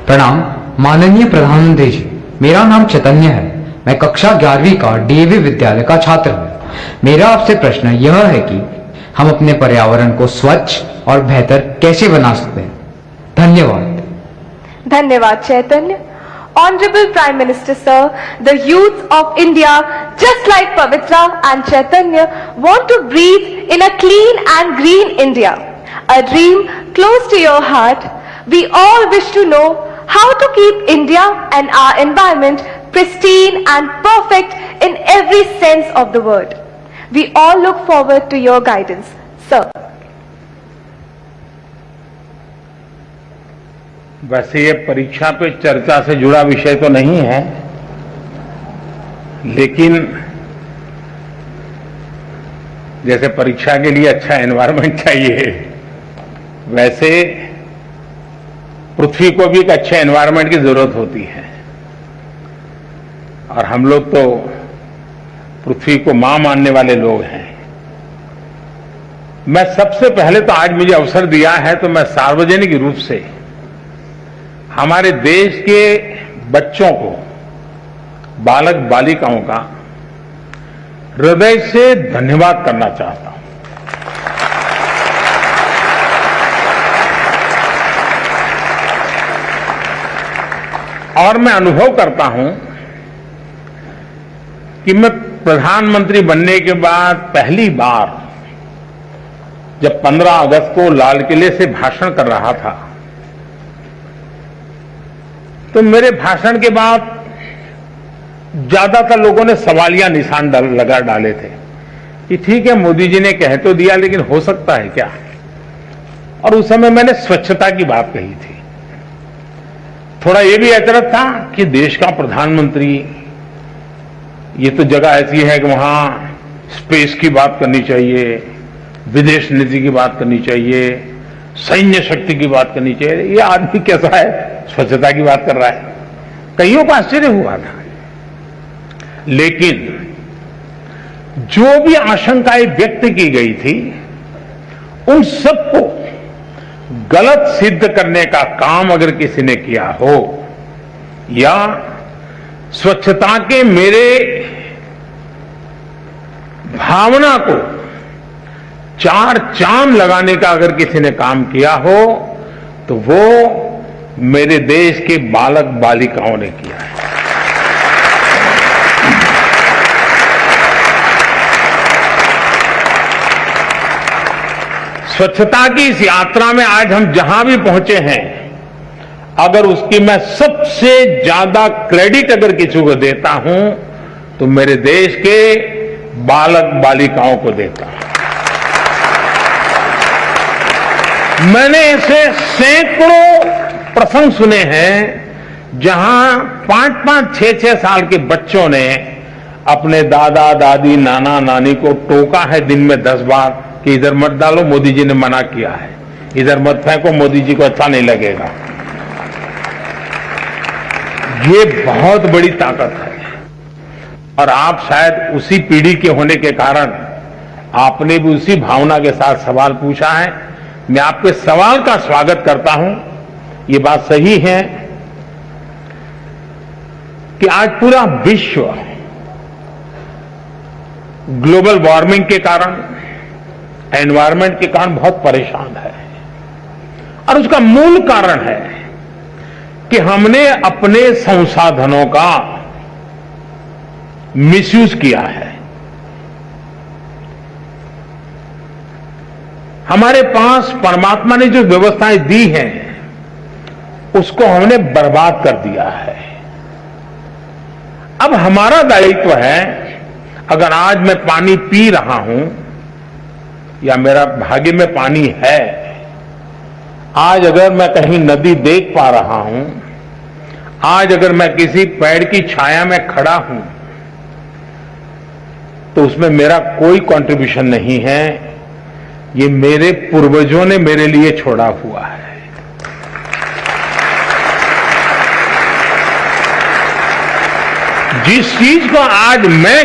प्रणाम माननीय प्रधानमंत्री जी, मेरा नाम चैतन्य है। मैं कक्षा 11वीं का डीएवी विद्यालय का छात्र हूँ। मेरा आपसे प्रश्न यह है कि हम अपने पर्यावरण को स्वच्छ और बेहतर कैसे बना सकते हैं? धन्यवाद। धन्यवाद चैतन्य। Honorable Prime Minister Sir, the youth of India, just like Pavitra and Chaitanya, want to breathe in a clean and green India. A dream close to your heart. We all wish to know how to keep India and our environment pristine and perfect in every sense of the word. We all look forward to your guidance, sir. वैसे ये परीक्षा पे चर्चा से जुड़ा विषय तो नहीं है, लेकिन जैसे परीक्षा के लिए अच्छा एनवायरनमेंट चाहिए, वैसे पृथ्वी को भी एक अच्छे एनवायरनमेंट की जरूरत होती है। और हम लोग तो पृथ्वी को मां मानने वाले लोग हैं। मैं सबसे पहले तो आज मुझे अवसर दिया है तो मैं सार्वजनिक रूप से हमारे देश के बच्चों को, बालक बालिकाओं का हृदय से धन्यवाद करना चाहता हूं। और मैं अनुभव करता हूं कि मैं प्रधानमंत्री बनने के बाद पहली बार जब 15 अगस्त को लाल किले से भाषण कर रहा था, तो मेरे भाषण के बाद ज्यादातर लोगों ने सवालिया निशान लगा डाले थे कि ठीक है, मोदी जी ने कह तो दिया, लेकिन हो सकता है क्या? और उस समय मैंने स्वच्छता की बात कही थी। थोड़ा ये भी ऐतराज था कि देश का प्रधानमंत्री, ये तो जगह ऐसी है कि वहां स्पेस की बात करनी चाहिए, विदेश नीति की बात करनी चाहिए, सैन्य शक्ति की बात करनी चाहिए। ये आदमी कैसा है, स्वच्छता की बात कर रहा है? कईयों को आश्चर्य हुआ था। लेकिन जो भी आशंकाएं व्यक्त की गई थी, उन सबको गलत सिद्ध करने का काम अगर किसी ने किया हो, या स्वच्छता के मेरे भावना को चार चांद लगाने का अगर किसी ने काम किया हो, तो वो मेरे देश के बालक बालिकाओं ने किया है। स्वच्छता की इस यात्रा में आज हम जहां भी पहुंचे हैं, अगर उसकी मैं सबसे ज्यादा क्रेडिट अगर किसी को देता हूं, तो मेरे देश के बालक बालिकाओं को देता हूं। मैंने ऐसे सैकड़ों प्रसंग सुने हैं जहां 5-5, 6-6 साल के बच्चों ने अपने दादा दादी, नाना नानी को टोका है दिन में 10 बार कि इधर मत डालो, मोदी जी ने मना किया है, इधर मत फेंको, मोदी जी को अच्छा नहीं लगेगा। ये बहुत बड़ी ताकत है। और आप शायद उसी पीढ़ी के होने के कारण आपने भी उसी भावना के साथ सवाल पूछा है। मैं आपके सवाल का स्वागत करता हूं। ये बात सही है कि आज पूरा विश्व ग्लोबल वार्मिंग के कारण, एनवायरनमेंट के कारण बहुत परेशान है। और उसका मूल कारण है कि हमने अपने संसाधनों का मिसयूज किया है। हमारे पास परमात्मा ने जो व्यवस्थाएं दी हैं, उसको हमने बर्बाद कर दिया है। अब हमारा दायित्व है, अगर आज मैं पानी पी रहा हूं या मेरा भाग्य में पानी है, आज अगर मैं कहीं नदी देख पा रहा हूं, आज अगर मैं किसी पेड़ की छाया में खड़ा हूं, तो उसमें मेरा कोई कंट्रीब्यूशन नहीं है। ये मेरे पूर्वजों ने मेरे लिए छोड़ा हुआ है। जिस चीज को आज मैं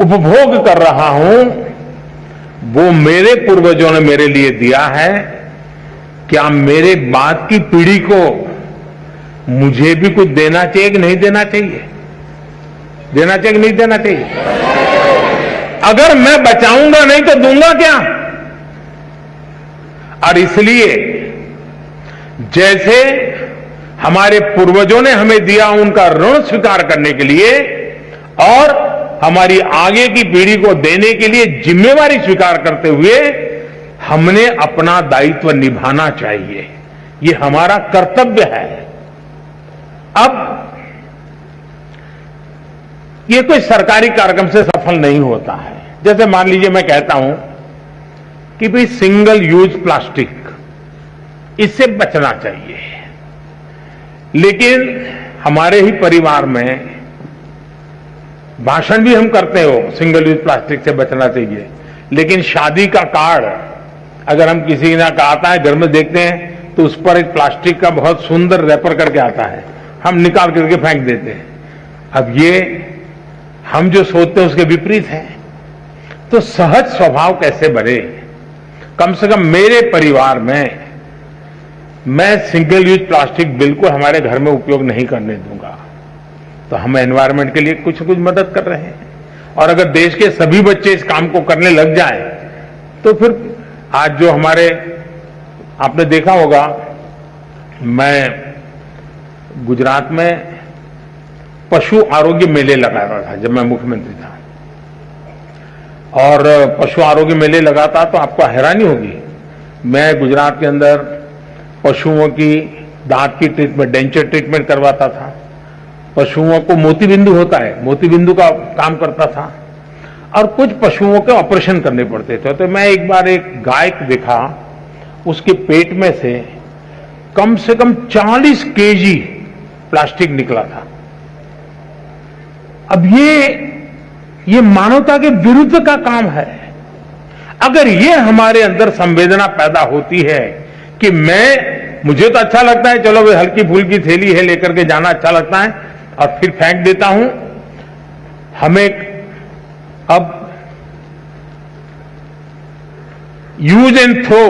उपभोग कर रहा हूं, वो मेरे पूर्वजों ने मेरे लिए दिया है। क्या मेरे बाद की पीढ़ी को मुझे भी कुछ देना चाहिए कि नहीं देना चाहिए? देना चाहिए कि नहीं देना चाहिए? अगर मैं बचाऊंगा नहीं तो दूंगा क्या? और इसलिए जैसे हमारे पूर्वजों ने हमें दिया, उनका ऋण स्वीकार करने के लिए और हमारी आगे की पीढ़ी को देने के लिए जिम्मेवारी स्वीकार करते हुए हमने अपना दायित्व निभाना चाहिए। ये हमारा कर्तव्य है। अब ये कोई सरकारी कार्यक्रम से सफल नहीं होता है। जैसे मान लीजिए मैं कहता हूं कि भाई सिंगल यूज प्लास्टिक, इससे बचना चाहिए, लेकिन हमारे ही परिवार में भाषण भी हम करते हो सिंगल यूज प्लास्टिक से बचना चाहिए, लेकिन शादी का कार्ड अगर हम किसी ना का आता है घर में देखते हैं तो उस पर एक प्लास्टिक का बहुत सुंदर रैपर करके आता है, हम निकाल करके फेंक देते हैं। अब ये हम जो सोचते हैं उसके विपरीत है। तो सहज स्वभाव कैसे बने? कम से कम मेरे परिवार में मैं सिंगल यूज प्लास्टिक बिल्कुल हमारे घर में उपयोग नहीं करने दूंगा। तो हम एनवायरमेंट के लिए कुछ न कुछ मदद कर रहे हैं। और अगर देश के सभी बच्चे इस काम को करने लग जाएं तो फिर आज जो हमारे, आपने देखा होगा, मैं गुजरात में पशु आरोग्य मेले लगा रहा था जब मैं मुख्यमंत्री था, और पशु आरोग्य मेले लगाता तो आपको हैरानी होगी, मैं गुजरात के अंदर पशुओं की दांत की ट्रीटमेंट, डेंचर ट्रीटमेंट करवाता था, पशुओं को मोतीबिंदु होता है, मोतीबिंदु का काम करता था, और कुछ पशुओं के ऑपरेशन करने पड़ते थे। तो मैं एक बार एक गाय देखा, उसके पेट में से कम 40 केजी प्लास्टिक निकला था। अब ये मानवता के विरुद्ध का काम है। अगर ये हमारे अंदर संवेदना पैदा होती है कि मुझे तो अच्छा लगता है, चलो वे हल्की फुल्की थैली है लेकर के जाना अच्छा लगता है और फिर फेंक देता हूं, हमें अब यूज एंड थ्रो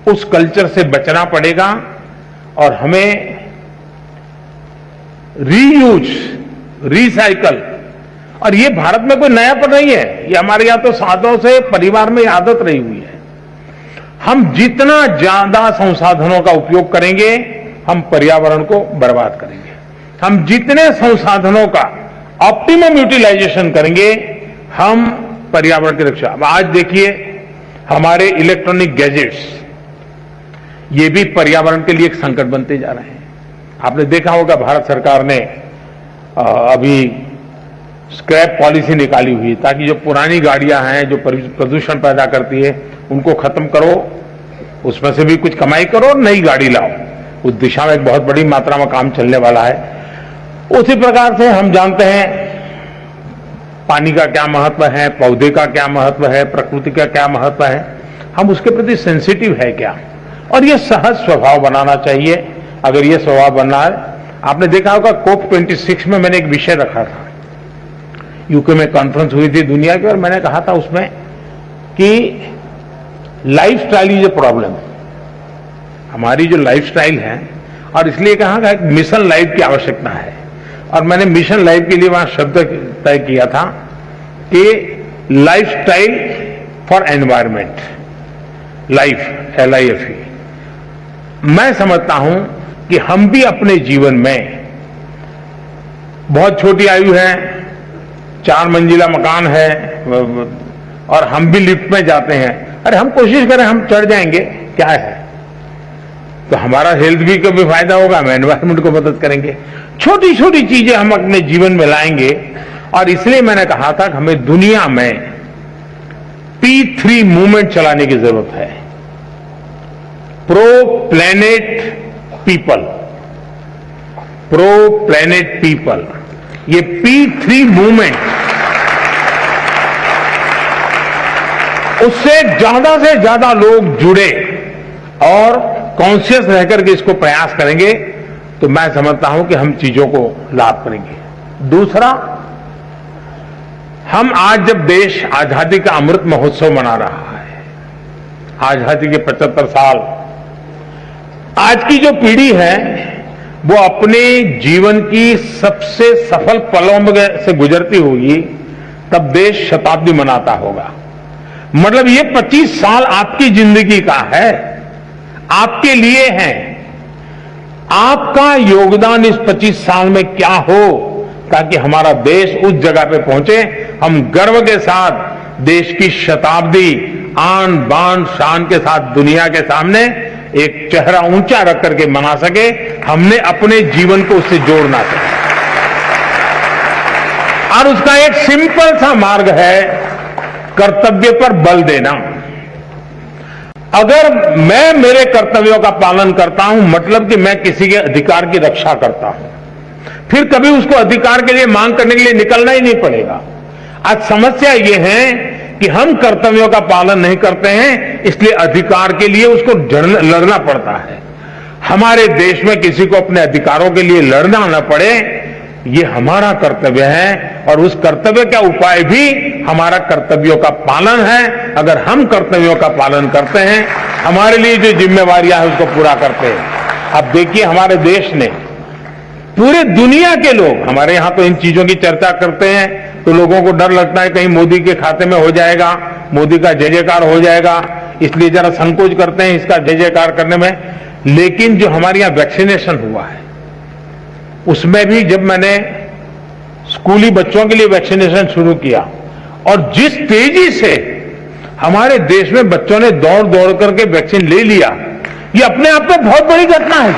उस कल्चर से बचना पड़ेगा और हमें रीयूज, रिसाइकल, और ये भारत में कोई नयापन नहीं है, ये हमारे यहां तो सालों से परिवार में आदत रही हुई है। हम जितना ज्यादा संसाधनों का उपयोग करेंगे हम पर्यावरण को बर्बाद करेंगे। हम जितने संसाधनों का ऑप्टिमम यूटिलाइजेशन करेंगे हम पर्यावरण की रक्षा। अब आज देखिए हमारे इलेक्ट्रॉनिक गैजेट्स, ये भी पर्यावरण के लिए एक संकट बनते जा रहे हैं। आपने देखा होगा भारत सरकार ने अभी स्क्रैप पॉलिसी निकाली हुई है ताकि जो पुरानी गाड़ियां हैं जो प्रदूषण पैदा करती है उनको खत्म करो, उसमें से भी कुछ कमाई करो और नई गाड़ी लाओ। उस दिशा में एक बहुत बड़ी मात्रा में काम चलने वाला है। उसी प्रकार से हम जानते हैं पानी का क्या महत्व है, पौधे का क्या महत्व है, प्रकृति का क्या महत्व है, हम उसके प्रति सेंसिटिव है क्या, और ये सहज स्वभाव बनाना चाहिए। अगर ये स्वभाव बनना है, आपने देखा होगा COP26 में मैंने एक विषय रखा था, यूके में कॉन्फ्रेंस हुई थी दुनिया की, और मैंने कहा था उसमें कि लाइफस्टाइल इज ए प्रॉब्लम, हमारी जो लाइफस्टाइल है, और इसलिए कहा कि एक मिशन लाइफ की आवश्यकता है। और मैंने मिशन लाइफ के लिए वहां शब्द तय किया था कि lifestyle for environment, life, LIFE। मैं समझता हूं कि हम भी अपने जीवन में, बहुत छोटी आयु है, 4 मंजिला मकान है और हम भी लिफ्ट में जाते हैं, अरे हम कोशिश करें हम चढ़ जाएंगे, क्या है, तो हमारा हेल्थ भी को भी फायदा होगा, हम एनवायरमेंट को मदद करेंगे। छोटी छोटी चीजें हम अपने जीवन में लाएंगे। और इसलिए मैंने कहा था कि हमें दुनिया में P3 मूवमेंट चलाने की जरूरत है, pro planet people, pro planet people. ये P3 मूवमेंट, उससे से ज्यादा लोग जुड़े और कॉन्शियस रहकर के इसको प्रयास करेंगे तो मैं समझता हूं कि हम चीजों को लाभ करेंगे। दूसरा, हम आज जब देश आजादी का अमृत महोत्सव मना रहा है, आजादी के 75 साल आज की जो पीढ़ी है वो अपने जीवन की सबसे सफल पलों में से गुजरती होगी, तब देश शताब्दी मनाता होगा। मतलब ये 25 साल आपकी जिंदगी का है, आपके लिए है। आपका योगदान इस 25 साल में क्या हो ताकि हमारा देश उस जगह पे पहुंचे, हम गर्व के साथ देश की शताब्दी आन बान शान के साथ दुनिया के सामने एक चेहरा ऊंचा रख करके मना सके। हमने अपने जीवन को उससे जोड़ना चाहिए और उसका एक सिंपल सा मार्ग है कर्तव्य पर बल देना। अगर मैं मेरे कर्तव्यों का पालन करता हूं, मतलब कि मैं किसी के अधिकार की रक्षा करता हूं, फिर कभी उसको अधिकार के लिए मांग करने के लिए निकलना ही नहीं पड़ेगा। आज समस्या ये है कि हम कर्तव्यों का पालन नहीं करते हैं, इसलिए अधिकार के लिए उसको लड़ना पड़ता है। हमारे देश में किसी को अपने अधिकारों के लिए लड़ना न पड़े, ये हमारा कर्तव्य है और उस कर्तव्य का उपाय भी हमारा कर्तव्यों का पालन है। अगर हम कर्तव्यों का पालन करते हैं, हमारे लिए जो जिम्मेवारियां है उसको पूरा करते हैं। अब देखिए हमारे देश ने, पूरे दुनिया के लोग, हमारे यहां तो इन चीजों की चर्चा करते हैं तो लोगों को डर लगता है कहीं मोदी के खाते में हो जाएगा, मोदी का जय जयकार हो जाएगा, इसलिए जरा संकोच करते हैं इसका जय जयकार करने में। लेकिन जो हमारे यहां वैक्सीनेशन हुआ है, उसमें भी जब मैंने स्कूली बच्चों के लिए वैक्सीनेशन शुरू किया और जिस तेजी से हमारे देश में बच्चों ने दौड़ दौड़ करके वैक्सीन ले लिया, ये अपने आप में बहुत बड़ी घटना है।